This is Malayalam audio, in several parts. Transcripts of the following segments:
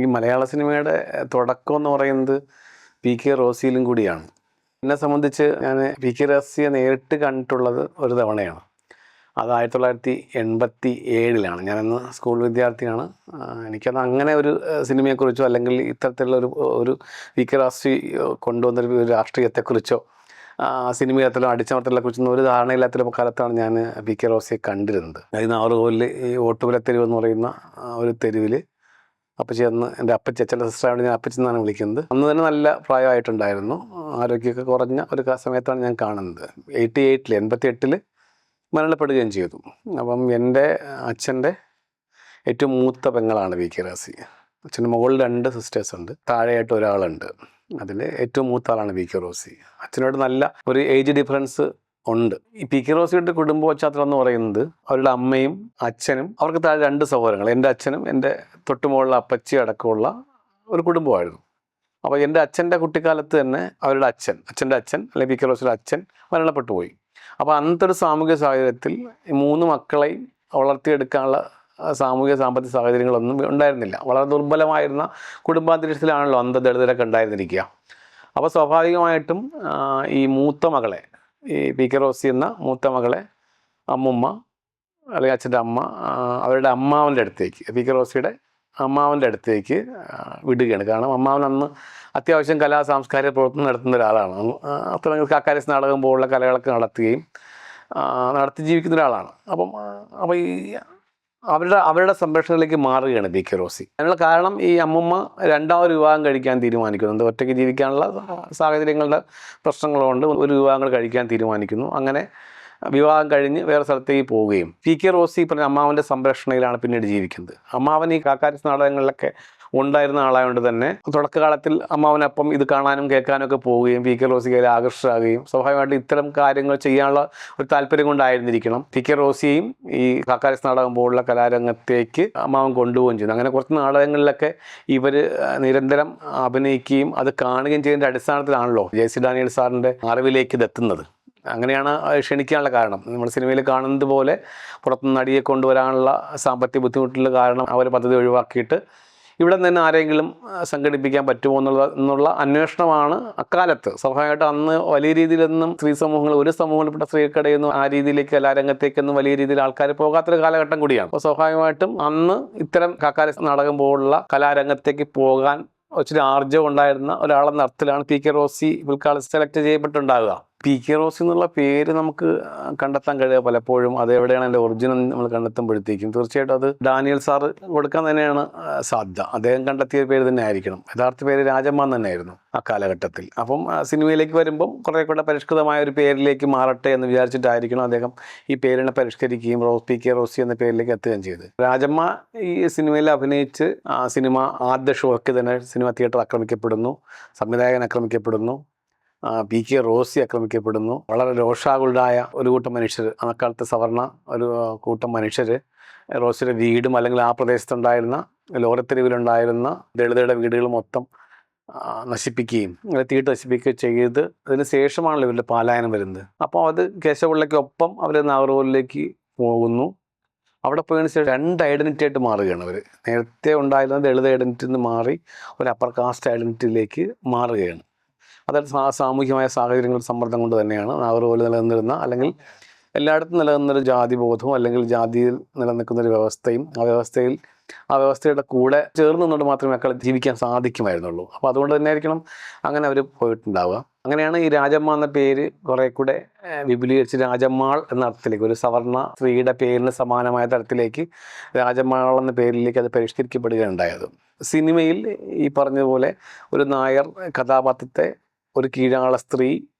ഈ മലയാള സിനിമയുടെ തുടക്കം എന്ന് പറയുന്നത് പി.കെ. റോസിയിലും കൂടിയാണ്. എന്നെ സംബന്ധിച്ച് ഞാൻ പി.കെ. റോസിയെ നേരിട്ട് കണ്ടിട്ടുള്ളത് ഒരു തവണയാണ്. അത് 1987 ഞാനന്ന് സ്കൂൾ വിദ്യാർത്ഥിയാണ്. എനിക്കത് അങ്ങനെ ഒരു സിനിമയെക്കുറിച്ചോ അല്ലെങ്കിൽ ഇത്തരത്തിലുള്ള ഒരു പി.കെ. റോസി കൊണ്ടുവന്നൊരു രാഷ്ട്രീയത്തെക്കുറിച്ചോ സിനിമയിലത്തിലോ അടിച്ചമർത്തലിനെക്കുറിച്ചൊന്നും ഒരു ധാരണയില്ലാത്ത കാലത്താണ് ഞാൻ പി.കെ. റോസിയെ കണ്ടിരുന്നത്. അതായത് നാറുകോലിൽ ഈ ഓട്ടുപുര തെരുവ് എന്ന് പറയുന്ന ഒരു തെരുവിൽ അപ്പച്ചി അന്ന് എൻ്റെ അച്ഛൻ്റെ സിസ്റ്ററായിട്ട് ഞാൻ അപ്പച്ചി എന്നാണ് വിളിക്കുന്നത്. അന്ന് തന്നെ നല്ല പ്രായമായിട്ടുണ്ടായിരുന്നു. ആരോഗ്യമൊക്കെ കുറഞ്ഞ ഒരു സമയത്താണ് ഞാൻ കാണുന്നത്. 88 മരണപ്പെടുകയും ചെയ്തു. അപ്പം എൻ്റെ അച്ഛൻ്റെ ഏറ്റവും മൂത്ത പെങ്ങളാണ് പി.കെ. റോസി. അച്ഛൻ്റെ മുകളിൽ 2 സിസ്റ്റേഴ്സ് ഉണ്ട്, താഴെയായിട്ട് ഒരാളുണ്ട്. അതിൽ ഏറ്റവും മൂത്ത ആളാണ് പി.കെ. റോസി. അച്ഛനോട് നല്ല ഒരു ഏജ് ഡിഫറൻസ് ഉണ്ട്. ഈ പി.കെ. റോസിയുടെ കുടുംബ പശ്ചാത്തലം എന്ന് പറയുന്നത് അവരുടെ അമ്മയും അച്ഛനും അവർക്ക് താഴെ 2 സഹോദരങ്ങൾ, എൻ്റെ അച്ഛനും എൻ്റെ തൊട്ടുമുകളിലെ അപ്പച്ചി അടക്കമുള്ള ഒരു കുടുംബമായിരുന്നു. അപ്പോൾ എൻ്റെ അച്ഛൻ്റെ കുട്ടിക്കാലത്ത് തന്നെ അവരുടെ അച്ഛൻ്റെ അച്ഛൻ അല്ലെങ്കിൽ പി.കെ. റോസിയുടെ അച്ഛൻ മരണപ്പെട്ടു പോയി. അപ്പോൾ അന്നത്തെ ഒരു സാമൂഹിക സാഹചര്യത്തിൽ ഈ 3 മക്കളെയും വളർത്തിയെടുക്കാനുള്ള സാമൂഹിക സാമ്പത്തിക സാഹചര്യങ്ങളൊന്നും ഉണ്ടായിരുന്നില്ല. വളരെ ദുർബലമായിരുന്ന കുടുംബാന്തരീക്ഷത്തിലാണല്ലോ അന്ത ദളിതരൊക്കെ ഉണ്ടായിരുന്നിരിക്കുക. അപ്പോൾ സ്വാഭാവികമായിട്ടും ഈ മൂത്ത മകളെ, ഈ പി.കെ. റോസി എന്ന മൂത്ത മകളെ അമ്മുമ്മ അല്ലെങ്കിൽ അച്ഛൻ്റെ അമ്മ അവരുടെ അമ്മാവൻ്റെ അടുത്തേക്ക്, പി.കെ. റോസിയുടെ അമ്മാവൻ്റെ അടുത്തേക്ക് വിടുകയാണ്. കാരണം അമ്മാവൻ അന്ന് അത്യാവശ്യം കലാ സാംസ്കാരിക പ്രവർത്തനം നടത്തുന്ന ഒരാളാണ്. അത്ര കാക്കാരസ് നാടകം പോലുള്ള കലകളൊക്കെ നടത്തി ജീവിക്കുന്ന ഒരാളാണ്. അപ്പോൾ ഈ അവരുടെ സംരക്ഷണത്തിലേക്ക് മാറുകയാണ് പി.കെ. റോസി. അതിനുള്ള കാരണം ഈ അമ്മുമ്മ 2ാമത് വിവാഹം കഴിക്കാൻ തീരുമാനിക്കുന്നുണ്ട്. ഒറ്റയ്ക്ക് ജീവിക്കാനുള്ള സാഹചര്യങ്ങളുടെ പ്രശ്നങ്ങളുകൊണ്ട് ഒരു വിവാഹങ്ങൾ കഴിക്കാൻ തീരുമാനിക്കുന്നു. അങ്ങനെ വിവാഹം കഴിഞ്ഞ് വേറെ സ്ഥലത്തേക്ക് പോവുകയും പി.കെ. റോസി പറഞ്ഞ അമ്മാവൻ്റെ സംരക്ഷണയിലാണ് പിന്നീട് ജീവിക്കുന്നത്. അമ്മാവൻ ഈ കാക്കാരസ് നാടകങ്ങളിലൊക്കെ ഉണ്ടായിരുന്ന ആളായതുകൊണ്ട് തന്നെ തുടക്കകാലത്തിൽ അമ്മാവനൊപ്പം ഇത് കാണാനും കേൾക്കാനും ഒക്കെ പോവുകയും പി.കെ. റോസിക്ക് അതിൽ ആകർഷകമാകുകയും സ്വാഭാവികമായിട്ട് ഇത്തരം കാര്യങ്ങൾ ചെയ്യാനുള്ള ഒരു താല്പര്യം കൊണ്ടായിരുന്നിരിക്കണം പി.കെ. റോസിയെയും ഈ കാക്കാരസ് നാടകം പോലുള്ള കലാരംഗത്തേക്ക് അമ്മാവൻ കൊണ്ടുപോവുകയും ചെയ്യുന്നു. അങ്ങനെ കുറച്ച് നാടകങ്ങളിലൊക്കെ ഇവർ നിരന്തരം അഭിനയിക്കുകയും അത് കാണുകയും ചെയ്യുന്നതിൻ്റെ അടിസ്ഥാനത്തിലാണല്ലോ ജെ.സി. ഡാനിയൽ സാറിൻ്റെ അറിവിലേക്ക് ഇതെത്തുന്നത്. അങ്ങനെയാണ് ക്ഷണിക്കാനുള്ള കാരണം. നമ്മൾ സിനിമയിൽ കാണുന്നത് പോലെ പുറത്തുനിന്ന് നടിയെ കൊണ്ടുവരാനുള്ള സാമ്പത്തിക ബുദ്ധിമുട്ടുള്ള കാരണം അവർ പദ്ധതി ഒഴിവാക്കിയിട്ട് ഇവിടെ നിന്ന് ആരെങ്കിലും സംഘടിപ്പിക്കാൻ പറ്റുമോ എന്നുള്ള അന്വേഷണമാണ് അക്കാലത്ത്. സ്വാഭാവികമായിട്ട് അന്ന് വലിയ രീതിയിലൊന്നും സ്ത്രീ സമൂഹങ്ങൾ, ഒരു സമൂഹത്തിൽപ്പെട്ട സ്ത്രീകൾക്കിടയൊന്നും ആ രീതിയിലേക്ക് കലാരംഗത്തേക്കൊന്നും വലിയ രീതിയിൽ ആൾക്കാർ പോകാത്തൊരു കാലഘട്ടം കൂടിയാണ്. അപ്പോൾ സ്വാഭാവികമായിട്ടും അന്ന് ഇത്തരം കാക്കാരസ് നാടകം പോലുള്ള കലാരംഗത്തേക്ക് പോകാൻ ഒത്തിരി ആർജവം ഉണ്ടായിരുന്ന ഒരാളെന്ന അർത്ഥത്തിലാണ് പി.കെ. റോസി പിൽക്കാലത്ത് സെലക്ട് ചെയ്യപ്പെട്ടുണ്ടാകുക. പി.കെ. റോസി എന്നുള്ള പേര് നമുക്ക് കണ്ടെത്താൻ കഴിയുക പലപ്പോഴും അതെവിടെയാണ് എൻ്റെ ഒറിജിനൽ നമ്മൾ കണ്ടെത്തുമ്പോഴത്തേക്കും തീർച്ചയായിട്ടും അത് ഡാനിയൽ സാറ് കൊടുക്കാൻ തന്നെയാണ് സാധ്യത. അദ്ദേഹം കണ്ടെത്തിയ പേര് തന്നെ ആയിരിക്കണം. യഥാർത്ഥ പേര് രാജമ്മ തന്നെയായിരുന്നു ആ കാലഘട്ടത്തിൽ. അപ്പം സിനിമയിലേക്ക് വരുമ്പം കുറേ കൂടെ പരിഷ്കൃതമായ ഒരു പേരിലേക്ക് മാറട്ടെ എന്ന് വിചാരിച്ചിട്ടായിരിക്കണം അദ്ദേഹം ഈ പേരിനെ പരിഷ്കരിക്കുകയും പി.കെ. റോസി എന്ന പേരിലേക്ക് എത്തുകയും ചെയ്തത്. രാജമ്മ ഈ സിനിമയിൽ അഭിനയിച്ച് സിനിമ ആദ്യ ഷോയ്ക്ക് തന്നെ സിനിമ തിയേറ്റർ ആക്രമിക്കപ്പെടുന്നു, സംവിധായകൻ ആക്രമിക്കപ്പെടുന്നു, പി.കെ. റോസി ആക്രമിക്കപ്പെടുന്നു. വളരെ രോഷാകുലരായ ഒരു കൂട്ടം മനുഷ്യർ, അക്കാലത്തെ സവർണ ഒരു കൂട്ടം മനുഷ്യർ റോസിയുടെ വീടും അല്ലെങ്കിൽ ആ പ്രദേശത്തുണ്ടായിരുന്ന ലോറത്തെരുവിലുണ്ടായിരുന്ന ദളിതരുടെ വീടുകൾ മൊത്തം നശിപ്പിക്കുകയും തീട്ട് നശിപ്പിക്കുകയും ചെയ്ത് അതിന് ശേഷമാണല്ലോ ഇവരുടെ പലായനം വരുന്നത്. അപ്പോൾ അത് കേശവപിള്ളയ്ക്കൊപ്പം അവർ നാഗർകോവിലേക്ക് പോകുന്നു. അവിടെ പോയതിനു ശേഷം 2 ഐഡൻറ്റിറ്റി ആയിട്ട് മാറുകയാണ് അവർ. നേരത്തെ ഉണ്ടായിരുന്ന ദളിത് ഐഡൻറ്റിറ്റി നിന്ന് മാറി ഒരു അപ്പർ കാസ്റ്റ് ഐഡൻറ്റിറ്റിയിലേക്ക് മാറുകയാണ്. അതായത് സാമൂഹികമായ സാഹചര്യങ്ങൾ സമ്മർദ്ദം കൊണ്ട് തന്നെയാണ് നാഗർകോവിൽ നിലനിന്നിരുന്ന അല്ലെങ്കിൽ എല്ലായിടത്തും നിലനിന്നൊരു ജാതിബോധവും അല്ലെങ്കിൽ ജാതിയിൽ നിലനിൽക്കുന്നൊരു വ്യവസ്ഥയും ആ വ്യവസ്ഥയുടെ കൂടെ ചേർന്ന് നിന്നുകൊണ്ട് മാത്രമേ മക്കളെ ജീവിക്കാൻ സാധിക്കുമായിരുന്നുള്ളൂ. അപ്പോൾ അതുകൊണ്ട് തന്നെ ആയിരിക്കണം അങ്ങനെ അവർ പോയിട്ടുണ്ടാവുക. അങ്ങനെയാണ് ഈ രാജമ്മ എന്ന പേര് കുറേ കൂടെ വിപുലീകരിച്ച് രാജമ്മാൾ എന്ന അർത്ഥത്തിലേക്ക്, ഒരു സവർണ സ്ത്രീയുടെ പേരിന് സമാനമായ തരത്തിലേക്ക് രാജമ്മാൾ എന്ന പേരിലേക്ക് അത് പരിഷ്കരിക്കപ്പെടുകയുണ്ടായത്. സിനിമയിൽ ഈ പറഞ്ഞതുപോലെ ഒരു നായർ കഥാപാത്രത്തെ ഒരു കീഴാള സ്ത്രീ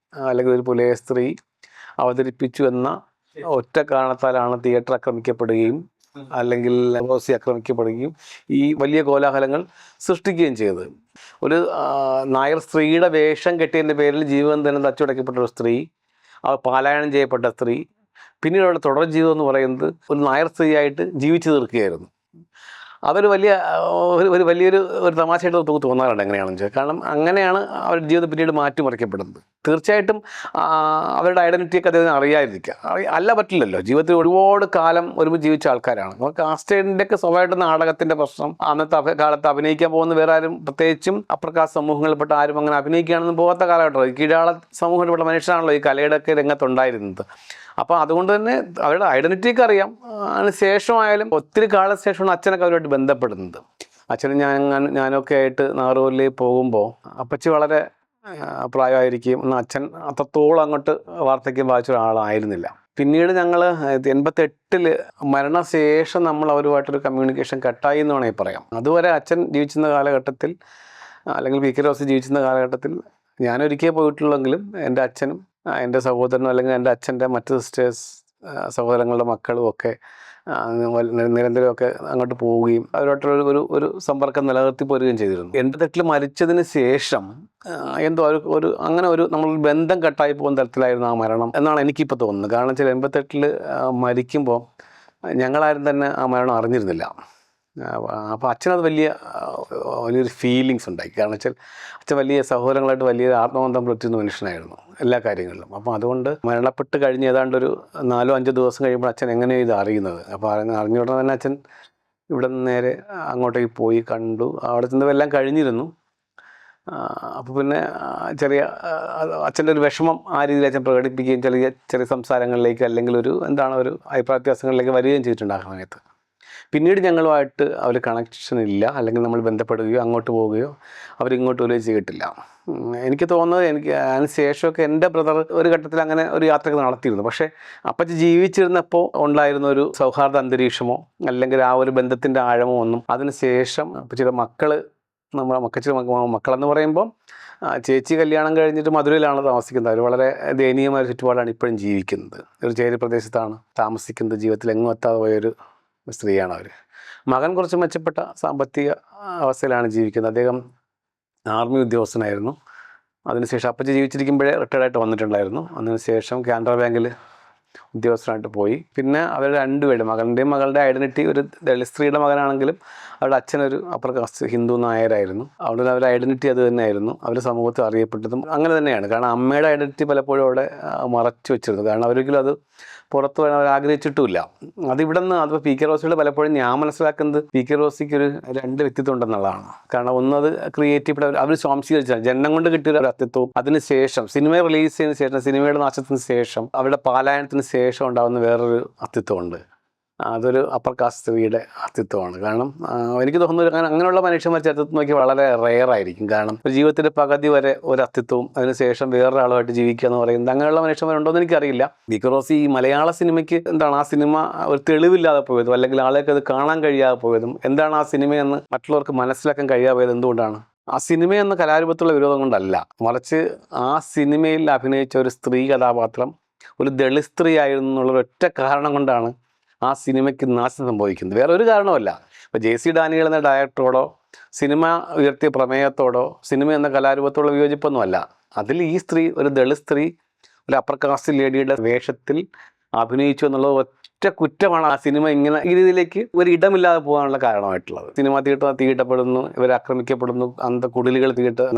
അല്ലെങ്കിൽ ഒരു പുലയ സ്ത്രീ അവതരിപ്പിച്ചു എന്ന ഒറ്റ കാരണത്താലാണ് തിയേറ്റർ ആക്രമിക്കപ്പെടുകയും അല്ലെങ്കിൽ റോസി ആക്രമിക്കപ്പെടുകയും ഈ വലിയ കോലാഹലങ്ങൾ സൃഷ്ടിക്കുകയും ചെയ്തത്. ഒരു നായർ സ്ത്രീയുടെ വേഷം കെട്ടിയതിൻ്റെ പേരിൽ ജീവൻ തന്നെ തച്ചുടയ്ക്കപ്പെട്ട ഒരു സ്ത്രീ, പാലായനം ചെയ്യപ്പെട്ട സ്ത്രീ, പിന്നീട് അവരുടെ തുടർ ജീവിതം എന്ന് പറയുന്നത് ഒരു നായർ സ്ത്രീയായിട്ട് ജീവിച്ചു തീർക്കുകയായിരുന്നു. അതൊരു വലിയൊരു തമാശയായിട്ട് തോന്നാറുണ്ട് എങ്ങനെയാണെന്ന് വെച്ചാൽ. കാരണം അങ്ങനെയാണ് അവരുടെ ജീവിതം പിന്നീട് മാറ്റിമറിക്കപ്പെടുന്നത്. തീർച്ചയായിട്ടും അവരുടെ ഐഡൻറ്റിറ്റിയൊക്കെ അദ്ദേഹത്തിന് അറിയാതിരിക്കുക അല്ല പറ്റില്ലല്ലോ. ജീവിതത്തിൽ ഒരുപാട് കാലം ഒരുമിച്ച് ജീവിച്ച ആൾക്കാരാണ്. അപ്പോൾ കാസ്റ്റേഡിൻ്റെയൊക്കെ സ്വഭാവമായിട്ട് നാടകത്തിൻ്റെ പ്രശ്നം, അന്നത്തെ കാലത്ത് അഭിനയിക്കാൻ പോകുന്ന വേറെ ആരും, പ്രത്യേകിച്ചും അപ്പർ കാസ്റ്റ് സമൂഹങ്ങളിൽപ്പെട്ട ആരും അങ്ങനെ അഭിനയിക്കുകയാണെന്ന് പോകാത്ത കാലഘട്ടം. കീഴാള സമൂഹത്തിൽപ്പെട്ട മനുഷ്യരാണല്ലോ ഈ കലയുടെയൊക്കെ രംഗത്തുണ്ടായിരുന്നത്. അപ്പോൾ അതുകൊണ്ട് തന്നെ അവരുടെ ഐഡൻറ്റിറ്റിയൊക്കെ അറിയാം. അതിന് ശേഷമായാലും ഒത്തിരി കാലശേഷമാണ് അച്ഛനൊക്കെ അവരുമായിട്ട് ബന്ധപ്പെടുന്നത്. അച്ഛനും ഞാനൊക്കെ ആയിട്ട് നാഗർകോവിലിൽ പോകുമ്പോൾ അപ്പച്ചി വളരെ പ്രായമായിരിക്കും. എന്നാൽ അച്ഛൻ അത്രത്തോളം അങ്ങോട്ട് വാർദ്ധക്യം ബാധിച്ച ഒരാളായിരുന്നില്ല. പിന്നീട് ഞങ്ങൾ 88 മരണശേഷം നമ്മൾ അവരുമായിട്ടൊരു കമ്മ്യൂണിക്കേഷൻ കട്ടായി എന്ന് വേണമെങ്കിൽ പറയാം. അതുവരെ അച്ഛൻ ജീവിച്ചിരുന്ന കാലഘട്ടത്തിൽ, അല്ലെങ്കിൽ പി കെ റോസി ജീവിച്ചിരുന്ന കാലഘട്ടത്തിൽ ഞാനൊരിക്കൽ പോയിട്ടുള്ളെങ്കിലും എൻ്റെ അച്ഛനും എൻ്റെ സഹോദരനും അല്ലെങ്കിൽ എൻ്റെ അച്ഛൻ്റെ മറ്റ് സിസ്റ്റേഴ്സ് സഹോദരങ്ങളുടെ മക്കളും ഒക്കെ നിരന്തരമൊക്കെ അങ്ങോട്ട് പോവുകയും അവരുമായിട്ടുള്ള ഒരു സമ്പർക്കം നിലനിർത്തി പോരുകയും ചെയ്തിരുന്നു. 88 മരിച്ചതിന് ശേഷം എന്തോ അങ്ങനെ നമ്മൾ ബന്ധം കട്ടായി പോകുന്ന തരത്തിലായിരുന്നു ആ മരണം എന്നാണ് എനിക്കിപ്പോൾ തോന്നുന്നത്. കാരണം വെച്ചാൽ 88 മരിക്കുമ്പോൾ ഞങ്ങളാരും തന്നെ ആ മരണം അറിഞ്ഞിരുന്നില്ല. അപ്പോൾ അച്ഛനത് വലിയൊരു ഫീലിങ്സ് ഉണ്ടായി. കാരണം വെച്ചാൽ അച്ഛൻ വലിയ സഹോദരങ്ങളായിട്ട് വലിയ ആത്മബന്ധം പുലർത്തുന്ന മനുഷ്യനായിരുന്നു എല്ലാ കാര്യങ്ങളിലും. അപ്പോൾ അതുകൊണ്ട് മരണപ്പെട്ട് കഴിഞ്ഞ് ഏതാണ്ട് ഒരു 4-5 ദിവസം കഴിയുമ്പോൾ അച്ഛൻ എങ്ങനെയാണ് ഇത് അറിയുന്നത്. അപ്പോൾ അറിഞ്ഞ ഉടനെ തന്നെ അച്ഛൻ ഇവിടെ നിന്ന് നേരെ അങ്ങോട്ടേക്ക് പോയി കണ്ടു. അവിടെ ചെന്നതെല്ലാം കഴിഞ്ഞിരുന്നു. അപ്പോൾ പിന്നെ അച്ഛൻ്റെ ഒരു വിഷമം ആ രീതിയിൽ അച്ഛൻ പ്രകടിപ്പിക്കുകയും ചെറിയ സംസാരങ്ങളിലേക്ക് അല്ലെങ്കിൽ ഒരു അഭിപ്രായ വ്യത്യാസങ്ങളിലേക്ക് വരികയും ചെയ്തിട്ടുണ്ട് ആ സമയത്ത്. പിന്നീട് ഞങ്ങളുമായിട്ട് അവർ കണക്ഷൻ ഇല്ല, അല്ലെങ്കിൽ നമ്മൾ ബന്ധപ്പെടുകയോ അങ്ങോട്ട് പോവുകയോ അവരിങ്ങോട്ട് വരികയോ ചെയ്തിട്ടില്ല. എനിക്ക് തോന്നുന്നത് അതിന് ശേഷമൊക്കെ എൻ്റെ ബ്രദർ ഒരു ഘട്ടത്തിൽ അങ്ങനെ ഒരു യാത്രയൊക്കെ നടത്തിയിരുന്നു. പക്ഷേ അപ്പച്ചി ജീവിച്ചിരുന്നപ്പോൾ ഉണ്ടായിരുന്ന ഒരു സൗഹാർദ്ദ അന്തരീക്ഷമോ അല്ലെങ്കിൽ ആ ഒരു ബന്ധത്തിൻ്റെ ആഴമോ ഒന്നും അതിന് ശേഷം അപ്പച്ചിയുടെ മക്കളെന്ന് പറയുമ്പോൾ ചേച്ചി കല്യാണം കഴിഞ്ഞിട്ട് മധുരയിലാണ് താമസിക്കുന്നത്. അവർ വളരെ ദയനീയമായ ചുറ്റുപാടാണ് ഇപ്പോഴും ജീവിക്കുന്നത്. ഒരു ചേരി പ്രദേശത്താണ് താമസിക്കുന്നത്. ജീവിതത്തിൽ എങ്ങും എത്താതെ പോയൊരു സ്ത്രീയാണ് അവർ. മകൻ കുറച്ച് മെച്ചപ്പെട്ട സാമ്പത്തിക അവസ്ഥയിലാണ് ജീവിക്കുന്നത്. അദ്ദേഹം ആർമി ഉദ്യോഗസ്ഥനായിരുന്നു. അതിനുശേഷം അപ്പച്ചി ജീവിച്ചിരിക്കുമ്പോഴേ റിട്ടയർഡായിട്ട് വന്നിട്ടുണ്ടായിരുന്നു. അതിനുശേഷം കാനറ ബാങ്കിൽ ഉദ്യോഗസ്ഥനായിട്ട് പോയി. പിന്നെ അവർ രണ്ടുപേരും, മകൻ്റെയും മകളുടെ ഐഡൻറ്റിറ്റി ഒരു ദളിത് സ്ത്രീയുടെ മകനാണെങ്കിലും അവരുടെ അച്ഛനൊരു അപ്പർ കാസ്റ്റ് ഹിന്ദു നായരായിരുന്നു. അവിടെ അവരുടെ ഐഡൻറ്റിറ്റി അത് തന്നെയായിരുന്നു. അവർ സമൂഹത്തിൽ അറിയപ്പെട്ടതും അങ്ങനെ തന്നെയാണ്. കാരണം അമ്മയുടെ ഐഡൻറ്റിറ്റി പലപ്പോഴും അവിടെ മറച്ചു വെച്ചിരുന്നു. കാരണം അവരൊരിക്കലും അത് പുറത്ത് വരാൻ അവർ ആഗ്രഹിച്ചിട്ടുമില്ല. അതിവിടെ നിന്ന് അതിപ്പോൾ പി കെ റോസിയുടെ പലപ്പോഴും ഞാൻ മനസ്സിലാക്കുന്നത് പി കെ റോസിക്ക് ഒരു 2 വ്യക്തിത്വം ഉണ്ടെന്നുള്ളതാണ്. കാരണം ഒന്നത് ക്രിയേറ്റീവ് അവർ സ്വാംശീകരിച്ചാണ് ജന്മം കൊണ്ട് കിട്ടിയ ഒരു അസ്തിത്വവും അതിനുശേഷം സിനിമ റിലീസ് ചെയ്തതിന് ശേഷം, സിനിമയുടെ നാശത്തിന് ശേഷം, അവരുടെ പാലായനത്തിന് ശേഷം ഉണ്ടാകുന്ന വേറൊരു അസ്തിത്വമുണ്ട്. അതൊരു അപ്പർ കാസ്റ്റ് സ്ത്രീയുടെ അസ്തിത്വമാണ്. കാരണം എനിക്ക് തോന്നുന്നു അങ്ങനെയുള്ള മനുഷ്യന്മാർ ചരിത്രത്തിൽ നോക്കി വളരെ റെയറായിരിക്കും. കാരണം ഒരു ജീവിതത്തിൻ്റെ പകുതി വരെ ഒരു അസ്തിത്വവും അതിനുശേഷം വേറൊരാളുമായിട്ട് ജീവിക്കുക എന്ന് പറയുന്നത് അങ്ങനെയുള്ള മനുഷ്യന്മാരുണ്ടോയെന്ന് എനിക്കറിയില്ല. പി കെ റോസി ഈ മലയാള സിനിമയ്ക്ക് ആ സിനിമ ഒരു തെളിവില്ലാതെ പോയതും അല്ലെങ്കിൽ ആളുകൾക്ക് അത് കാണാൻ കഴിയാതെ പോയതും എന്താണ് ആ സിനിമയെന്ന് മറ്റുള്ളവർക്ക് മനസ്സിലാക്കാൻ കഴിയാതെ പോയത് എന്തുകൊണ്ടാണ്? ആ സിനിമയെന്ന കലാരൂപത്തിലുള്ള വിരോധം കൊണ്ടല്ല, മറിച്ച് ആ സിനിമയിൽ അഭിനയിച്ച ഒരു സ്ത്രീ കഥാപാത്രം ഒരു ദളിത് സ്ത്രീ ആയിരുന്നു എന്നുള്ള ഒറ്റ കാരണം കൊണ്ടാണ് ആ സിനിമയ്ക്ക് നാശം സംഭവിക്കുന്നത്. വേറെ ഒരു കാരണമല്ല. ഇപ്പോൾ JC ഡാനിയേൽ എന്ന ഡയറക്ടറോടോ സിനിമ ഉയർത്തിയ പ്രമേയത്തോടോ സിനിമ എന്ന കലാരൂപത്തോടുള്ള വിയോജിപ്പൊന്നുമല്ല. അതിൽ ഈ സ്ത്രീ ഒരു ദളിത് സ്ത്രീ ഒരു അപ്പർ കാസ്റ്റ് ലേഡിയുടെ വേഷത്തിൽ അഭിനയിച്ചു എന്നുള്ളത് ഒറ്റ കുറ്റമാണ് ആ സിനിമ ഇങ്ങനെ ഈ രീതിയിലേക്ക് ഒരു ഇടമില്ലാതെ പോകാനുള്ള കാരണമായിട്ടുള്ളത്. സിനിമ തീട്ടപ്പെടുന്നു, ഇവർ ആക്രമിക്കപ്പെടുന്നു, കുടിലുകൾ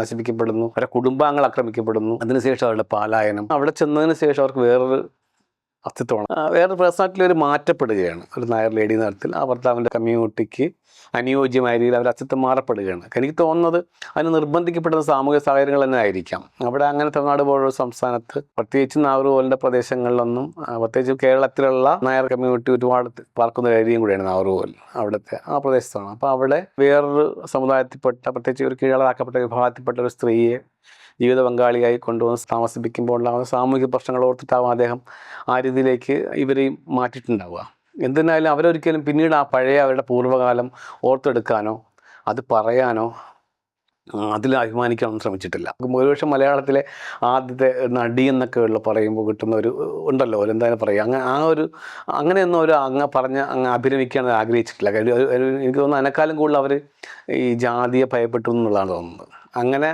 നശിപ്പിക്കപ്പെടുന്നു, അവരുടെ കുടുംബാംഗങ്ങൾ ആക്രമിക്കപ്പെടുന്നു. അതിനുശേഷം അവരുടെ പാലായനം, അവിടെ ചെന്നതിന് ശേഷം അവർക്ക് വേറൊരു അസ്തിത്വമാണ്, വേറൊരു പേഴ്സണാലിറ്റി ഒരു മാറ്റപ്പെടുകയാണ്. ഒരു നായർ ലേഡി തരത്തിൽ ആ ഭർത്താവിൻ്റെ കമ്മ്യൂണിറ്റിക്ക് അനുയോജ്യമായ രീതിയിൽ അവർ അസ്തിത്വം മാറപ്പെടുകയാണ്. എനിക്ക് തോന്നുന്നത് അതിന് നിർബന്ധിക്കപ്പെടുന്ന സാമൂഹിക സാഹചര്യങ്ങൾ തന്നെ ആയിരിക്കാം. അവിടെ അങ്ങനെ തമിഴ്നാട് പോലുള്ള സംസ്ഥാനത്ത്, പ്രത്യേകിച്ച് നാഗർകോവിലിൻ്റെ പ്രദേശങ്ങളിലൊന്നും, പ്രത്യേകിച്ച് കേരളത്തിലുള്ള നായർ കമ്മ്യൂണിറ്റി ഒരുപാട് പാർക്കുന്ന ഒരു ഏരിയയും കൂടിയാണ് നാഗർകോവിൽ. അവിടുത്തെ ആ പ്രദേശത്താണ്. അപ്പോൾ അവിടെ വേറൊരു സമുദായത്തിൽപ്പെട്ട, പ്രത്യേകിച്ച് ഒരു കീഴാളാക്കപ്പെട്ട വിഭാഗത്തിൽപ്പെട്ട ഒരു സ്ത്രീയെ ജീവിത പങ്കാളിയായി കൊണ്ടുവന്ന് താമസിപ്പിക്കുമ്പോൾ ഉണ്ടാകുന്ന സാമൂഹിക പ്രശ്നങ്ങൾ ഓർത്തിട്ടാവും അദ്ദേഹം ആ രീതിയിലേക്ക് ഇവരെയും മാറ്റിയിട്ടുണ്ടാവുക. എന്തിനായാലും അവരൊരിക്കലും പിന്നീട് ആ പഴയ അവരുടെ പൂർവ്വകാലം ഓർത്തെടുക്കാനോ അത് പറയാനോ അതിൽ അഭിമാനിക്കാനൊന്നും ശ്രമിച്ചിട്ടില്ല. ഒരുപക്ഷെ മലയാളത്തിലെ ആദ്യത്തെ നടി എന്നൊക്കെ ഉള്ള പറയുമ്പോൾ കിട്ടുന്ന ഒരു ഉണ്ടല്ലോ, എന്തായാലും പറയുക, അങ്ങനെയൊന്നും ഒരു അങ്ങ് അഭിനയിക്കാൻ ആഗ്രഹിച്ചിട്ടില്ല. എനിക്ക് തോന്നുന്നു അതിനേക്കാളും കൂടുതൽ അവർ ഈ ജാതിയെ ഭയപ്പെട്ടു എന്നുള്ളതാണ് തോന്നുന്നത്. അങ്ങനെ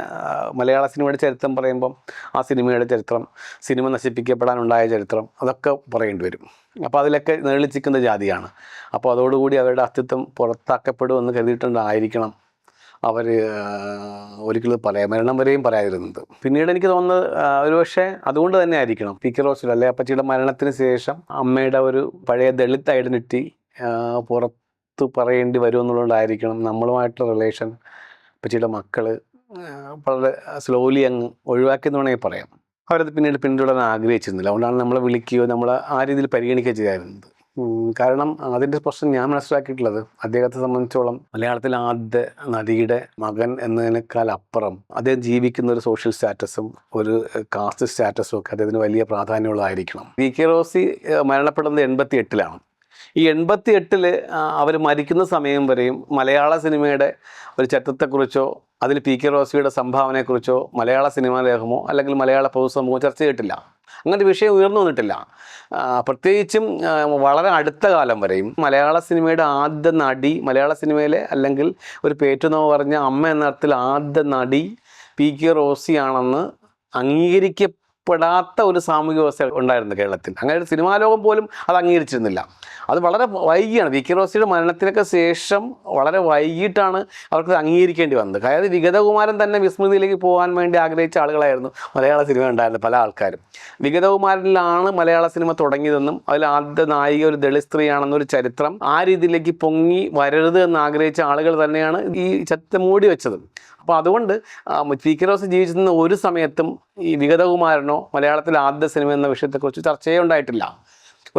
മലയാള സിനിമയുടെ ചരിത്രം പറയുമ്പം ആ സിനിമയുടെ ചരിത്രം, സിനിമ നശിപ്പിക്കപ്പെടാനുണ്ടായ ചരിത്രം, അതൊക്കെ പറയേണ്ടി വരും. അപ്പോൾ അതിലൊക്കെ നേളിച്ചിക്കുന്ന ജാതിയാണ്. അപ്പോൾ അതോടുകൂടി അവരുടെ അസ്തിത്വം പുറത്താക്കപ്പെടുമെന്ന് കരുതിയിട്ടുണ്ടായിരിക്കണം അവർ ഒരിക്കലും മരണം വരെയും പറയാതിരുന്നത്. പിന്നീട് എനിക്ക് തോന്നുന്നത് ഒരുപക്ഷെ അതുകൊണ്ട് തന്നെ ആയിരിക്കണം പി.കെ. റോസിയുടെ അല്ലെ അപ്പച്ചിയുടെ മരണത്തിന് ശേഷം അമ്മയുടെ ഒരു പഴയ ദളിത് ഐഡൻറ്റിറ്റി പുറത്ത് പറയേണ്ടി വരുമെന്നുള്ളതുകൊണ്ടായിരിക്കണം നമ്മളുമായിട്ടുള്ള റിലേഷൻ അപ്പച്ചിയുടെ മക്കൾ വളരെ സ്ലോലി അങ്ങ് ഒഴിവാക്കിയെന്ന് വേണമെങ്കിൽ പറയാം. അവരത് പിന്നീട് പിന്തുടരാൻ ആഗ്രഹിച്ചിരുന്നില്ല. അതുകൊണ്ടാണ് നമ്മളെ വിളിക്കുകയോ നമ്മളെ ആ രീതിയിൽ പരിഗണിക്കുകയോ ചെയ്യാറുണ്ട്. കാരണം അതിൻ്റെ പ്രശ്നം ഞാൻ മനസ്സിലാക്കിയിട്ടുള്ളത് അദ്ദേഹത്തെ സംബന്ധിച്ചോളം മലയാളത്തിലെ ആദ്യ നടിയുടെ മകൻ എന്നതിനേക്കാൾ അപ്പുറം അദ്ദേഹം ജീവിക്കുന്ന ഒരു സോഷ്യൽ സ്റ്റാറ്റസും ഒരു കാസ്റ്റ് സ്റ്റാറ്റസും ഒക്കെ അദ്ദേഹത്തിന് വലിയ പ്രാധാന്യമുള്ളതായിരിക്കണം. പി.കെ. റോസി മരണപ്പെടുന്നത് 88-ലാണ്. ഈ 88-ൽ അവർ മരിക്കുന്ന സമയം വരെയും മലയാള സിനിമയുടെ ഒരു ചരിത്രത്തെക്കുറിച്ചോ അതിൽ പി.കെ. റോസിയുടെ സംഭാവനയെക്കുറിച്ചോ മലയാള സിനിമാ ലേഖമോ അല്ലെങ്കിൽ മലയാള പൊതുസമൂഹമോ ചർച്ച ചെയ്തിട്ടില്ല. അങ്ങനൊരു വിഷയം ഉയർന്നു വന്നിട്ടില്ല. പ്രത്യേകിച്ചും വളരെ അടുത്ത കാലം വരെയും മലയാള സിനിമയുടെ ആദ്യ നടി, മലയാള സിനിമയിലെ അല്ലെങ്കിൽ ഒരു പേറ്റുനോവ് പറഞ്ഞ അമ്മ എന്ന അർത്ഥത്തിൽ ആദ്യ നടി പി.കെ. റോസിയാണെന്ന് അംഗീകരിക്കപ്പെടാത്ത ഒരു സാമൂഹിക വ്യവസ്ഥ ഉണ്ടായിരുന്നു കേരളത്തിൽ. അങ്ങനെ ഒരു സിനിമാ ലോകം പോലും അത് അംഗീകരിച്ചിരുന്നില്ല. അത് വളരെ വൈകിയാണ്. പി.കെ. റോസിയുടെ മരണത്തിനൊക്കെ ശേഷം വളരെ വൈകിട്ടാണ് അവർക്ക് അംഗീകരിക്കേണ്ടി വന്നത്. അതായത് വിഗതകുമാരൻ തന്നെ വിസ്മൃതിയിലേക്ക് പോകാൻ വേണ്ടി ആഗ്രഹിച്ച ആളുകളായിരുന്നു മലയാള സിനിമ ഉണ്ടായിരുന്നത് പല ആൾക്കാരും. വിഗതകുമാരനിലാണ് മലയാള സിനിമ തുടങ്ങിയതെന്നും അതിൽ ആദ്യ നായിക ഒരു ദളിത് സ്ത്രീയാണെന്നൊരു ചരിത്രം ആ രീതിയിലേക്ക് പൊങ്ങി വരരുത് എന്ന് ആഗ്രഹിച്ച ആളുകൾ തന്നെയാണ് ഈ ചരിത്രം മൂടി വെച്ചത്. അപ്പോൾ അതുകൊണ്ട് പി.കെ. റോസി ജീവിച്ചിരുന്ന ഒരു സമയത്തും ഈ വിഗതകുമാരനോ മലയാളത്തിലെ ആദ്യ സിനിമ എന്ന വിഷയത്തെക്കുറിച്ച് ചർച്ചയേ ഉണ്ടായിട്ടില്ല.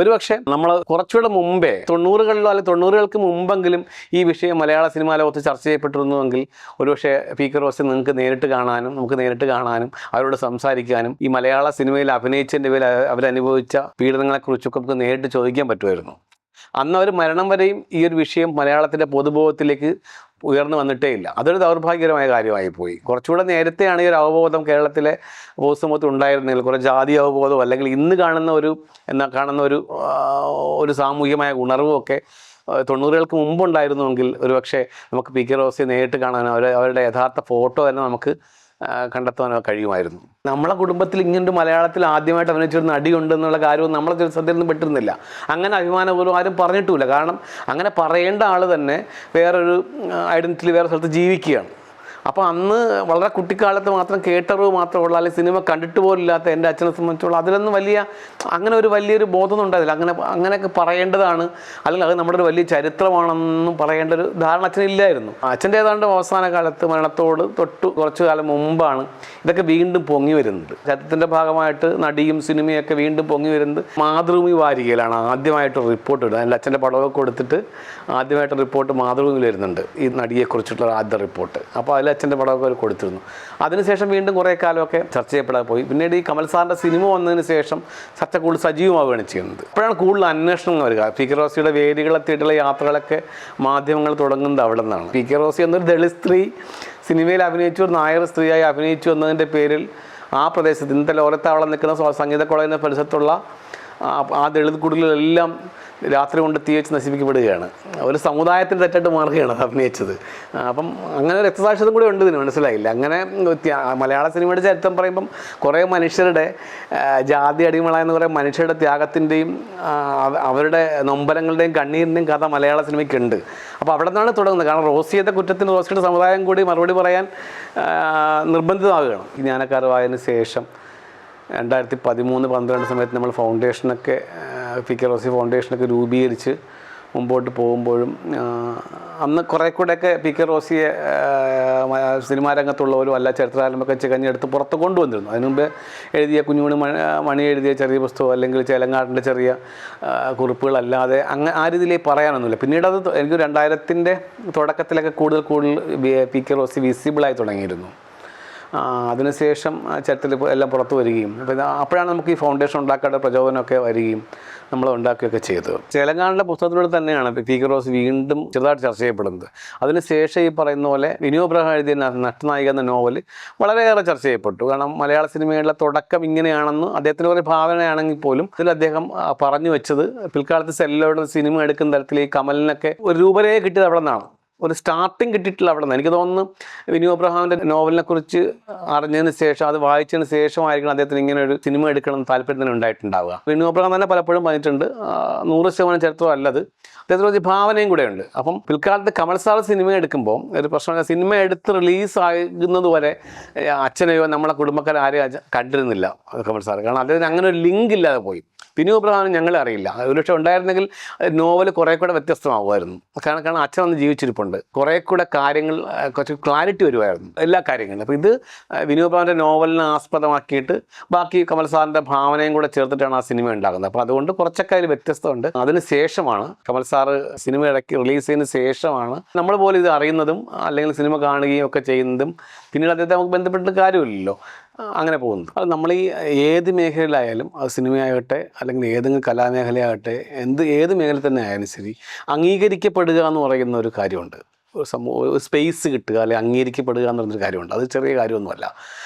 ഒരുപക്ഷെ നമ്മൾ കുറച്ചുകൂടെ മുമ്പേ 90-കളിലോ അല്ലെങ്കിൽ 90-കൾക്ക് മുമ്പെങ്കിലും ഈ വിഷയം മലയാള സിനിമാ ലോകത്ത് ചർച്ച ചെയ്യപ്പെട്ടിരുന്നുവെങ്കിൽ ഒരുപക്ഷെ പി.കെ. റോസി നമുക്ക് നേരിട്ട് കാണാനും അവരോട് സംസാരിക്കാനും ഈ മലയാള സിനിമയിൽ അഭിനയിച്ചതിൻ്റെ പേരിൽ അവരനുഭവിച്ച പീഡനങ്ങളെക്കുറിച്ചൊക്കെ നമുക്ക് നേരിട്ട് ചോദിക്കാൻ പറ്റുമായിരുന്നു. അന്ന് അവർ മരണം വരെയും ഈ ഒരു വിഷയം മലയാളത്തിൻ്റെ പൊതുബോധത്തിലേക്ക് ഉയർന്നു വന്നിട്ടേ ഇല്ല. അതൊരു ദൗർഭാഗ്യകരമായ കാര്യമായി പോയി. കുറച്ചുകൂടെ നേരത്തെയാണ് ഈ ഒരു അവബോധം കേരളത്തിലെ പൊതുസമൂഹത്തിൽ ഉണ്ടായിരുന്നെങ്കിൽ, കുറേ ജാതി അവബോധമോ അല്ലെങ്കിൽ ഇന്ന് കാണുന്ന ഒരു സാമൂഹികമായ ഉണർവും ഒക്കെ 90-കൾക്ക് മുമ്പുണ്ടായിരുന്നുവെങ്കിൽ ഒരുപക്ഷെ നമുക്ക് പി.കെ. റോസിയെ നേരിട്ട് കാണാനോ അവരുടെ യഥാർത്ഥ ഫോട്ടോ തന്നെ നമുക്ക് കണ്ടെത്താനോ കഴിയുമായിരുന്നു. നമ്മളെ കുടുംബത്തിൽ ഇങ്ങനൊരു മലയാളത്തിൽ ആദ്യമായിട്ട് അഭിനയിച്ചൊരു നടിയുണ്ടെന്നുള്ള കാര്യവും നമ്മളെ ശ്രദ്ധയിൽ പെട്ടിരുന്നില്ല. അങ്ങനെ അഭിമാനപൂർവ്വം ആരും പറഞ്ഞിട്ടുമില്ല. കാരണം അങ്ങനെ പറയേണ്ട ആൾ തന്നെ വേറൊരു ഐഡൻറ്റിറ്റി വേറെ സ്ഥലത്ത് ജീവിക്കുകയാണ്. അപ്പോൾ അന്ന് വളരെ കുട്ടിക്കാലത്ത് മാത്രം കേട്ടറിവ് മാത്രമുള്ള അല്ലെങ്കിൽ സിനിമ കണ്ടിട്ട് പോലില്ലാത്ത എൻ്റെ അച്ഛനെ സംബന്ധിച്ചുള്ള അതിലൊന്നും അങ്ങനെ ഒരു വലിയൊരു ബോധമൊന്നും ഉണ്ടായില്ല. അങ്ങനെയൊക്കെ പറയേണ്ടതാണ് അല്ലെങ്കിൽ അത് നമ്മുടെ ഒരു വലിയ ചരിത്രമാണെന്നും പറയേണ്ട ഒരു ധാരണ അച്ഛനില്ലായിരുന്നു. അച്ഛൻ്റെ ഏതാണ്ട് അവസാന കാലത്ത് മരണത്തോട് കുറച്ചു കാലം മുമ്പാണ് ഇതൊക്കെ വീണ്ടും പൊങ്ങി വരുന്നത്. ചരിത്രത്തിൻ്റെ ഭാഗമായിട്ട് നടിയും സിനിമയൊക്കെ വീണ്ടും പൊങ്ങി വരുന്നത് മാതൃഭൂമി വാരികയിലാണ് ആദ്യമായിട്ട് റിപ്പോർട്ട് ഇടുന്നത്. അതിൻ്റെ അച്ഛൻ്റെ പടമൊക്കെ കൊടുത്തിട്ട് ആദ്യമായിട്ട് റിപ്പോർട്ട് മാതൃഭൂമിയിൽ വരുന്നുണ്ട്, ഈ നടിയെക്കുറിച്ചിട്ടുള്ള ആദ്യ റിപ്പോർട്ട്. അപ്പോൾ അതിൽ അച്ഛൻ്റെ പടമൊക്കെ അവർ കൊടുത്തിരുന്നു. അതിനുശേഷം വീണ്ടും കുറേ കാലമൊക്കെ ചർച്ച ചെയ്യപ്പെടാതെ പോയി. പിന്നീട് ഈ കമൽ സാറിൻ്റെ സിനിമ വന്നതിന് ശേഷം ചർച്ച കൂടുതൽ സജീവമാവുകയാണ് ചെയ്യുന്നത്. അപ്പോഴാണ് കൂടുതൽ അന്വേഷണം വരിക. പി.കെ. റോസിയുടെ വേദികളെത്തിയിട്ടുള്ള യാത്രകളൊക്കെ മാധ്യമങ്ങൾ തുടങ്ങുന്നത് അവിടെ നിന്നാണ്. പി.കെ. റോസി എന്നൊരു ദളിത് സ്ത്രീ സിനിമയിൽ അഭിനയിച്ചു, ഒരു നായർ സ്ത്രീയായി അഭിനയിച്ചു എന്നതിൻ്റെ പേരിൽ ആ പ്രദേശത്ത് ഇന്നത്തെ ലോകത്താവളം നിൽക്കുന്ന സംഗീത കോളേജിൻ്റെ പരിസരത്തുള്ള ആ ദളിത് കുടിലെല്ലാം രാത്രി കൊണ്ട് തീ വെച്ച് നശിപ്പിക്കപ്പെടുകയാണ്. ഒരു സമുദായത്തിന് തെറ്റായിട്ട് മാറുകയാണ് അഭിനയിച്ചത്. അപ്പം അങ്ങനെ ഒരു രക്തസാക്ഷിത്വം കൂടി ഉണ്ട് ഇതിന്, മനസ്സിലായില്ല. അങ്ങനെ മലയാള സിനിമയുടെ ചരിത്രം പറയുമ്പം കുറേ മനുഷ്യരുടെ ജാതി അടിമകളായെന്ന് കുറേ മനുഷ്യരുടെ ത്യാഗത്തിൻ്റെയും അവരുടെ നൊമ്പലങ്ങളുടെയും കണ്ണീരിൻ്റെയും കഥ മലയാള സിനിമയ്ക്കുണ്ട്. അപ്പോൾ അവിടെ നിന്നാണ് തുടങ്ങുന്നത്. കാരണം റോസിയുടെ കുറ്റത്തിന് റോസിയുടെ സമുദായം കൂടി മറുപടി പറയാൻ നിർബന്ധിതമാവുകയാണ്. ഈ ജ്ഞാനക്കാരവായതിനു ശേഷം 2013-12 സമയത്ത് നമ്മൾ ഫൗണ്ടേഷനൊക്കെ പി.കെ. റോസി ഫൗണ്ടേഷനൊക്കെ രൂപീകരിച്ച് മുമ്പോട്ട് പോകുമ്പോഴും അന്ന് കുറേ കൂടെയൊക്കെ പി.കെ. റോസിയെ സിനിമാ രംഗത്തുള്ളവരും അല്ല ചരിത്രകാലമൊക്കെ ചികഞ്ഞെടുത്ത് പുറത്ത് കൊണ്ടുവന്നിരുന്നു. അതിനു മുമ്പ് എഴുതിയ കുഞ്ഞുമണി മണി എഴുതിയ ചെറിയ പുസ്തകം അല്ലെങ്കിൽ ചേലങ്ങാടിൻ്റെ ചെറിയ കുറിപ്പുകളല്ലാതെ ആ രീതിയിലേക്ക് പറയാനൊന്നുമില്ല. പിന്നീട് അത് എനിക്ക് 2000-ൻ്റെ തുടക്കത്തിലൊക്കെ കൂടുതൽ പി.കെ. റോസി വിസിബിളായി തുടങ്ങിയിരുന്നു. അതിനുശേഷം ചരിത്രത്തിൽ എല്ലാം പുറത്തു വരികയും അപ്പോഴാണ് നമുക്ക് ഈ ഫൗണ്ടേഷൻ ഉണ്ടാക്കേണ്ട പ്രചോദനമൊക്കെ വരികയും നമ്മൾ ഉണ്ടാക്കുകയൊക്കെ ചെയ്തത്. ചേലങ്ങാടിൻ്റെ പുസ്തകത്തിലൂടെ തന്നെയാണ് പി.കെ. റോസി വീണ്ടും ചെറുതായിട്ട് ചർച്ച ചെയ്യപ്പെടുന്നത്. അതിനുശേഷം ഈ പറയുന്ന പോലെ വിനു അബ്രഹാം എഴുതിയ നട്ടനായിക എന്ന നോവൽ വളരെയേറെ ചർച്ച ചെയ്യപ്പെട്ടു. കാരണം മലയാള സിനിമയുടെ തുടക്കം ഇങ്ങനെയാണെന്ന് അദ്ദേഹത്തിൻ്റെ ഒരു ഭാവനയാണെങ്കിൽ പോലും ഇതിൽ അദ്ദേഹം പറഞ്ഞു വെച്ചത് പിൽക്കാലത്ത് സെല്ലോയുടെ സിനിമ എടുക്കുന്ന തരത്തിൽ ഈ കമലിനൊക്കെ ഒരു രൂപരേഖ കിട്ടിയത് അവിടെ നിന്നാണ്. ഒരു സ്റ്റാർട്ടിങ് കിട്ടിയിട്ടില്ല അവിടെ നിന്ന്. എനിക്ക് തോന്നുന്നു വിനു അബ്രഹാമിൻ്റെ നോവലിനെ കുറിച്ച് അറിഞ്ഞതിന് ശേഷം, അത് വായിച്ചതിന് ശേഷമായിരിക്കണം അദ്ദേഹത്തിന് ഇങ്ങനെ ഒരു സിനിമ എടുക്കണം താല്പര്യത്തിന് ഉണ്ടായിട്ടുണ്ടാവുക. വിനു അബ്രഹാം തന്നെ പലപ്പോഴും പറഞ്ഞിട്ടുണ്ട് 100% ചരിത്രം അല്ലത്, അദ്ദേഹത്തിന് ഒരു ഭാവനയും കൂടെ ഉണ്ട്. അപ്പം പിൽക്കാലത്ത് കമൽ സാർ സിനിമ എടുക്കുമ്പോൾ ഒരു പ്രശ്നം, സിനിമ എടുത്ത് റിലീസ് ആകുന്നത് വരെ അച്ഛനെയോ നമ്മളെ കുടുംബക്കാരെ ആരെയും കണ്ടിരുന്നില്ല കമൽ സാർ. കാരണം അദ്ദേഹത്തിന് അങ്ങനെ ഒരു ലിങ്ക് ഇല്ലാതെ പോയി. വിനു അബ്രഹാമിന് ഞങ്ങളെ അറിയില്ല. ഒരുപക്ഷെ ഉണ്ടായിരുന്നെങ്കിൽ നോവൽ കുറേ കൂടെ വ്യത്യസ്തമാകുമായിരുന്നു. കാരണം അച്ഛൻ ഒന്ന് ജീവിച്ചിരിപ്പുണ്ട്, കുറേ കൂടെ കാര്യങ്ങൾ കുറച്ച് ക്ലാരിറ്റി വരുമായിരുന്നു എല്ലാ കാര്യങ്ങളിലും. അപ്പോൾ ഇത് വിനു അബ്രഹാമിൻ്റെ നോവലിനെ ആസ്പദമാക്കിയിട്ട് ബാക്കി കമൽ സാറിൻ്റെ ഭാവനയും കൂടെ ചേർത്തിട്ടാണ് ആ സിനിമ ഉണ്ടാകുന്നത്. അപ്പോൾ അതുകൊണ്ട് കുറച്ചൊക്കെ അതിൽ വ്യത്യസ്തമുണ്ട്. അതിന് ശേഷമാണ് കമൽ സാറ് സിനിമ ഇടയ്ക്ക് റിലീസ് ചെയ്തതിന് ശേഷമാണ് നമ്മൾ പോലും ഇത് അറിയുന്നതും അല്ലെങ്കിൽ സിനിമ കാണുകയും ഒക്കെ ചെയ്യുന്നതും. പിന്നീട് അദ്ദേഹത്തെ നമുക്ക് ബന്ധപ്പെട്ടിട്ട് കാര്യമില്ലല്ലോ, അങ്ങനെ പോകുന്നത്. അത് നമ്മൾ ഈ ഏത് മേഖലയിലായാലും, അത് സിനിമയാകട്ടെ അല്ലെങ്കിൽ ഏതെങ്കിലും കലാമേഖലയാകട്ടെ, ഏത് മേഖല തന്നെ ആയാലും ശരി, അംഗീകരിക്കപ്പെടുക എന്ന് പറയുന്ന ഒരു കാര്യമുണ്ട്. ഒരു സ്പേസ് കിട്ടുക അല്ലെങ്കിൽ അംഗീകരിക്കപ്പെടുക എന്ന് പറഞ്ഞൊരു കാര്യമുണ്ട്. അത് ചെറിയ കാര്യമൊന്നുമല്ല.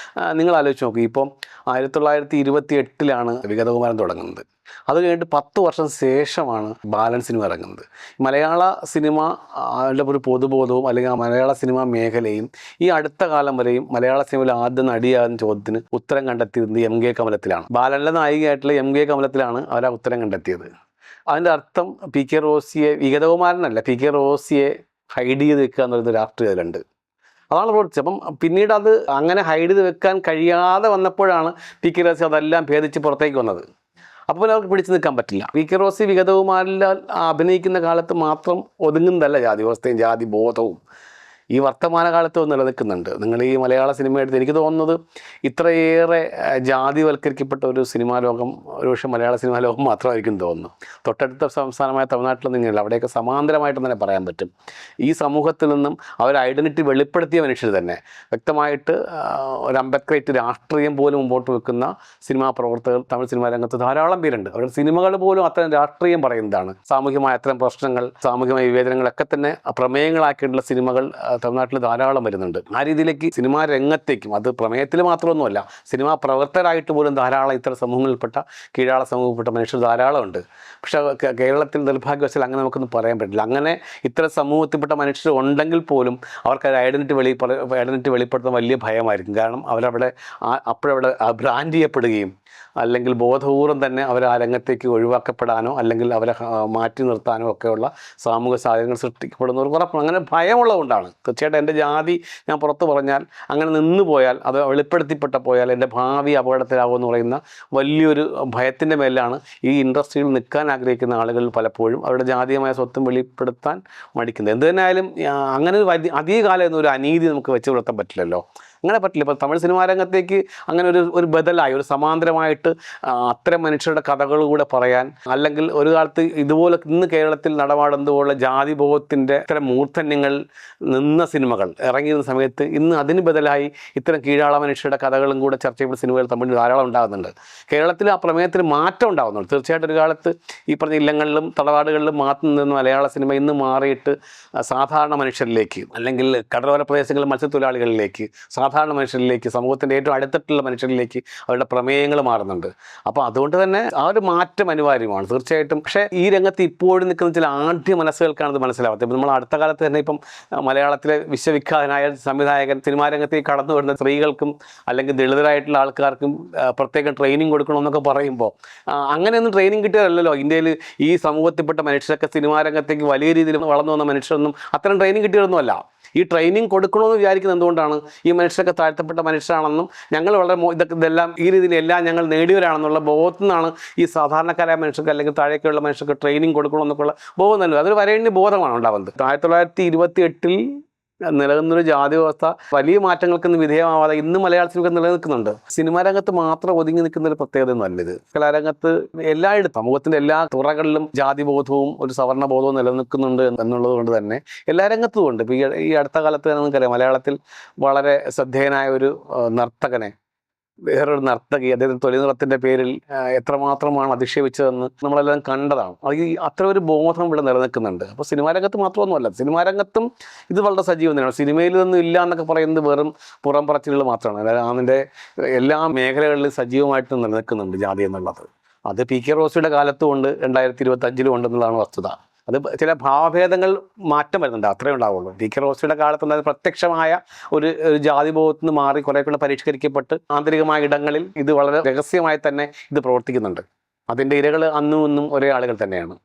നിങ്ങൾ ആലോചിച്ച് നോക്കി, ഇപ്പം 1928 വിഗതകുമാരൻ തുടങ്ങുന്നത്. അത് കഴിഞ്ഞിട്ട് 10 വർഷം ശേഷമാണ് ബാലൻ സിനിമ ഇറങ്ങുന്നത്. മലയാള സിനിമ ഒരു പൊതുബോധവും അല്ലെങ്കിൽ മലയാള സിനിമ മേഖലയും ഈ അടുത്ത കാലം വരെയും മലയാള സിനിമയിൽ ആദ്യം നടിയാകുന്ന ചോദ്യത്തിന് ഉത്തരം കണ്ടെത്തിയത് എം കെ കമലത്തിലാണ്. ബാലനിലെ നായികയായിട്ടുള്ള എം കെ കമലത്തിലാണ് അവർ ആ ഉത്തരം കണ്ടെത്തിയത്. അതിൻ്റെ അർത്ഥം പി കെ റോസിയെ, വിഗതകുമാരനല്ല, പി കെ റോസിയെ ഹൈഡ് ചെയ്ത് വെക്കുക എന്നുള്ളൊരു രാഷ്ട്രീയത്തിലുണ്ട്. അതാണ് പ്രവർത്തിച്ചത്. അപ്പം പിന്നീട് അത് അങ്ങനെ ഹൈഡ് ചെയ്ത് വെക്കാൻ കഴിയാതെ വന്നപ്പോഴാണ് പി കെ റോസി അതെല്ലാം ഭേദിച്ച് പുറത്തേക്ക് വന്നത്. അപ്പോൾ പിന്നെ അവർക്ക് പിടിച്ചു നിൽക്കാൻ പറ്റില്ല. പി കെ റോസി വിഗതകുമാരിൽ അഭിനയിക്കുന്ന കാലത്ത് മാത്രം ഒതുങ്ങുന്നതല്ല ജാതി വ്യവസ്ഥയും ജാതി ബോധവും, ഈ വർത്തമാനകാലത്തും നിലനിൽക്കുന്നുണ്ട്. നിങ്ങൾ ഈ മലയാള സിനിമ എടുത്ത് എനിക്ക് തോന്നുന്നത് ഇത്രയേറെ ജാതിവൽക്കരിക്കപ്പെട്ട ഒരു സിനിമാ ലോകം ഒരുപക്ഷെ മലയാള സിനിമാ ലോകം മാത്രമായിരിക്കും തോന്നുന്നു. തൊട്ടടുത്ത സംസ്ഥാനമായ തമിഴ്നാട്ടിലൊന്നും ഇങ്ങനെയല്ല. അവിടെയൊക്കെ സമാന്തരമായിട്ട് തന്നെ പറയാൻ പറ്റും. ഈ സമൂഹത്തിൽ നിന്നും അവർ ഐഡൻറ്റിറ്റി വെളിപ്പെടുത്തിയ മനുഷ്യർ തന്നെ വ്യക്തമായിട്ട് ഒരു അംബേദ്കറേറ്റ് രാഷ്ട്രീയം പോലും മുമ്പോട്ട് വെക്കുന്ന സിനിമാ പ്രവർത്തകർ തമിഴ് സിനിമാ രംഗത്ത് ധാരാളം പേരുണ്ട്. അവരുടെ സിനിമകൾ പോലും അത്തരം രാഷ്ട്രീയം പറയുന്നതാണ്. സാമൂഹികമായ അത്തരം പ്രശ്നങ്ങൾ, സാമൂഹികമായ വിവേചനങ്ങളൊക്കെ തന്നെ പ്രമേയങ്ങളാക്കിയിട്ടുള്ള സിനിമകൾ തമിഴ്നാട്ടിൽ ധാരാളം വരുന്നുണ്ട്. ആ രീതിയിലേക്ക് സിനിമാ രംഗത്തേക്കും, അത് പ്രമേയത്തിൽ മാത്രമൊന്നുമല്ല, സിനിമാ പ്രവർത്തകരായിട്ട് പോലും ധാരാളം ഇത്തരം സമൂഹങ്ങളിൽപ്പെട്ട കീഴാള സമൂഹപ്പെട്ട മനുഷ്യർ ധാരാളം ഉണ്ട്. പക്ഷേ കേരളത്തിൽ നിർഭാഗ്യവശാൽ അങ്ങനെ നമുക്കൊന്നും പറയാൻ പറ്റില്ല. അങ്ങനെ ഇത്തരം സമൂഹത്തിൽപ്പെട്ട മനുഷ്യർ ഉണ്ടെങ്കിൽ പോലും അവർക്ക് ഐഡൻറ്റിറ്റി വെളിപ്പെടുത്താൻ വലിയ ഭയമായിരിക്കും. കാരണം അവരവിടെ അപ്പോഴവിടെ ബ്രാൻഡ് ചെയ്യപ്പെടുകയും അല്ലെങ്കിൽ ബോധപൂർവം തന്നെ അവർ ആ രംഗത്തേക്ക് ഒഴിവാക്കപ്പെടാനോ അല്ലെങ്കിൽ അവരെ മാറ്റി നിർത്താനോ ഒക്കെയുള്ള സാമൂഹിക സാഹചര്യങ്ങൾ സൃഷ്ടിക്കപ്പെടുന്നവർ ഉറപ്പാണ്. അങ്ങനെ ഭയമുള്ളതുകൊണ്ടാണ്. തീർച്ചയായിട്ടും എൻ്റെ ജാതി ഞാൻ പുറത്ത് പറഞ്ഞാൽ, അങ്ങനെ നിന്ന് പോയാൽ, അത് പോയാൽ എൻ്റെ ഭാവി അപകടത്തിലാകുമെന്ന് പറയുന്ന വലിയൊരു ഭയത്തിൻ്റെ മേലാണ് ഈ ഇൻഡസ്ട്രിയിൽ നിൽക്കാൻ ആഗ്രഹിക്കുന്ന ആളുകൾ പലപ്പോഴും അവരുടെ ജാതീയമായ സ്വത്വം വെളിപ്പെടുത്താൻ മടിക്കുന്നത്. എന്ത് തന്നെയായാലും അങ്ങനെ ഒരു അധിക കാലം ഒരു അനീതി നമുക്ക് വെച്ച് പുലർത്താൻ പറ്റില്ലല്ലോ. അങ്ങനെ പറ്റില്ല. ഇപ്പോൾ തമിഴ് സിനിമാ രംഗത്തേക്ക് അങ്ങനെ ഒരു ബദലായി, ഒരു സമാന്തരമായിട്ട് അത്തരം മനുഷ്യരുടെ കഥകൾ കൂടെ പറയാൻ, അല്ലെങ്കിൽ ഒരു കാലത്ത് ഇതുപോലെ ഇന്ന് കേരളത്തിൽ നടമാടുന്നതുപോലെ ജാതിബോധത്തിൻ്റെ ഇത്തരം മൂർധന്യങ്ങൾ നിന്ന സിനിമകൾ ഇറങ്ങിയിരുന്ന സമയത്ത് ഇന്ന് അതിന് ബദലായി ഇത്തരം കീഴാള മനുഷ്യരുടെ കഥകളും കൂടെ ചർച്ച ചെയ്യുന്ന സിനിമകൾ തമിഴിൽ ധാരാളം ഉണ്ടാകുന്നുണ്ട്. കേരളത്തിൽ ആ പ്രമേയത്തിന് മാറ്റം ഉണ്ടാകുന്നുണ്ട്. തീർച്ചയായിട്ടും ഒരു കാലത്ത് ഈ പറഞ്ഞ ഇല്ലങ്ങളിലും തറവാടുകളിലും മാത്രം നിന്ന് മലയാള സിനിമ ഇന്ന് മാറിയിട്ട് സാധാരണ മനുഷ്യരിലേക്ക്, അല്ലെങ്കിൽ കടലോര പ്രദേശങ്ങളിൽ മത്സ്യത്തൊഴിലാളികളിലേക്ക്, സാധാരണ മനുഷ്യരിലേക്ക്, സമൂഹത്തിൻ്റെ ഏറ്റവും അടുത്തിട്ടുള്ള മനുഷ്യരിലേക്ക് അവരുടെ പ്രമേയങ്ങൾ മാറുന്നുണ്ട്. അപ്പോൾ അതുകൊണ്ട് തന്നെ ആ ഒരു മാറ്റം അനിവാര്യമാണ് തീർച്ചയായിട്ടും. പക്ഷേ ഈ രംഗത്ത് ഇപ്പോഴും നിൽക്കുന്ന ചില ആഢ്യ മനസ്സുകൾക്കാണ് ഇത് മനസ്സിലാവാത്തത്. ഇപ്പം നമ്മൾ അടുത്ത കാലത്ത് തന്നെ ഇപ്പം മലയാളത്തിലെ വിശ്വവിഖ്യാതനായ സംവിധായകൻ സിനിമാ രംഗത്തേക്ക് കടന്നു വരുന്ന സ്ത്രീകൾക്കും അല്ലെങ്കിൽ ദളിതരായിട്ടുള്ള ആൾക്കാർക്കും പ്രത്യേകം ട്രെയിനിങ് കൊടുക്കണമെന്നൊക്കെ പറയുമ്പോൾ അങ്ങനെയൊന്നും ട്രെയിനിങ് കിട്ടിയതല്ലല്ലോ. ഇന്ത്യയിൽ ഈ സമൂഹത്തിൽപ്പെട്ട മനുഷ്യരൊക്കെ സിനിമാ രംഗത്തേക്ക് വലിയ രീതിയിൽ വളർന്നു വന്ന മനുഷ്യരൊന്നും അത്തരം ട്രെയിനിങ് കിട്ടിയതൊന്നുമല്ല. ഈ ട്രെയിനിങ് കൊടുക്കണമെന്ന് വിചാരിക്കുന്നത് എന്തുകൊണ്ടാണ്? ഈ മനുഷ്യരൊക്കെ താഴ്ത്തപ്പെട്ട മനുഷ്യരാണെന്നും ഞങ്ങൾ വളരെ ഇതെല്ലാം ഈ രീതിയിൽ എല്ലാം ഞങ്ങൾ നേടിയവരാണെന്നുള്ള ബോധത്തിൽ നിന്നാണ് ഈ സാധാരണക്കാരായ മനുഷ്യർക്ക് അല്ലെങ്കിൽ താഴേക്കുള്ള മനുഷ്യർക്ക് ട്രെയിനിങ് കൊടുക്കണമെന്നൊക്കെയുള്ള ബോധം തന്നെ. അതൊരു വരേണ്യ ബോധമാണ് ഉണ്ടാകുന്നത്. 1928 നിലനിന്നൊരു ജാതി വ്യവസ്ഥ വലിയ മാറ്റങ്ങൾക്കൊന്നും വിധേയമാവാതെ ഇന്ന് മലയാള സിനിമ നിലനിൽക്കുന്നുണ്ട്. സിനിമാ രംഗത്ത് മാത്രം ഒതുങ്ങി നിൽക്കുന്ന ഒരു പ്രത്യേകത ഒന്നും ഇത്. കലാരംഗത്ത് എല്ലായിടത്തും സമൂഹത്തിന്റെ എല്ലാ തുറകളിലും ജാതിബോധവും ഒരു സവർണബോധവും നിലനിൽക്കുന്നുണ്ട് എന്നുള്ളത് കൊണ്ട് തന്നെ എല്ലാ രംഗത്തും ഉണ്ട്. ഇപ്പോൾ ഈ അടുത്ത കാലത്ത് തന്നെ നമുക്കറിയാം, മലയാളത്തിൽ വളരെ ശ്രദ്ധേയനായ ഒരു നർത്തകനെ, വേറൊരു നർത്തകി, അദ്ദേഹത്തിന് തൊലിനിറത്തിൻ്റെ പേരിൽ എത്രമാത്രമാണ് അധിക്ഷേപിച്ചതെന്ന് നമ്മളെല്ലാം കണ്ടതാണ്. അത് അത്ര ഒരു ബോധം ഇവിടെ നിലനിൽക്കുന്നുണ്ട്. അപ്പോൾ സിനിമാ രംഗത്ത് മാത്രമൊന്നുമല്ല, സിനിമാ രംഗത്തും ഇത് വളരെ സജീവം തന്നെയാണ്. സിനിമയിൽ നിന്നും ഇല്ല എന്നൊക്കെ പറയുന്നത് വെറും പുറം പറച്ചിലുകൾ മാത്രമാണ്. അതായത് അതിൻ്റെ എല്ലാ മേഖലകളിലും സജീവമായിട്ട് നിലനിൽക്കുന്നുണ്ട് ജാതി എന്നുള്ളത്. അത് പി കെ റോസിയുടെ കാലത്തും ഉണ്ട്, 2025 ഉണ്ടെന്നുള്ളതാണ് വസ്തുത. അത് ചില ഭാവഭേദങ്ങൾ മാറ്റം വരുന്നുണ്ട്, അത്രേ ഉണ്ടാവുള്ളൂ. ടി കെ റോസിയുടെ കാലത്തുണ്ടായ പ്രത്യക്ഷമായ ഒരു ജാതിബോധത്തിൽ നിന്ന് മാറി കുറെ കൂടെ പരിഷ്കരിക്കപ്പെട്ട് ആന്തരികമായ ഇടങ്ങളിൽ ഇത് വളരെ രഹസ്യമായി തന്നെ ഇത് പ്രവർത്തിക്കുന്നുണ്ട്. അതിൻ്റെ ഇരകൾ അന്നും ഇന്നും ഒരേ ആളുകൾ തന്നെയാണ്.